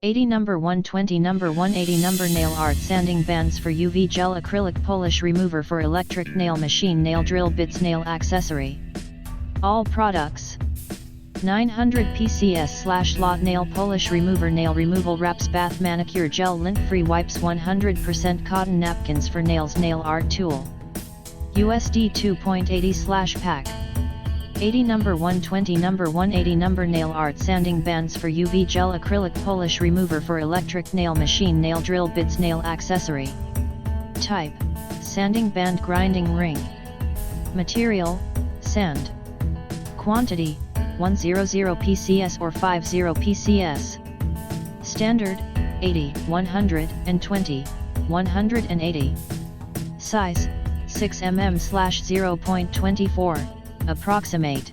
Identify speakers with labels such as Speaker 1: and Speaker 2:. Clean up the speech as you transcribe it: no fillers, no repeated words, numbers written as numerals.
Speaker 1: 80 number 120 number 180 number nail art sanding bands for UV gel acrylic polish remover for electric nail machine nail drill bits nail accessory. All products. 900 PCS/lot nail polish remover nail removal wraps bath manicure gel lint-free wipes 100% cotton napkins for nails nail art tool. USD 2.80/pack. 80 number 120 number 180 number nail art sanding bands for UV gel acrylic polish remover for electric nail machine nail drill bits nail accessory. Type: sanding band grinding ring. Material: sand. Quantity: 100 PCS or 50 PCS. Standard: 80, 120, 180. Size: 6 mm/0.24. Approximate.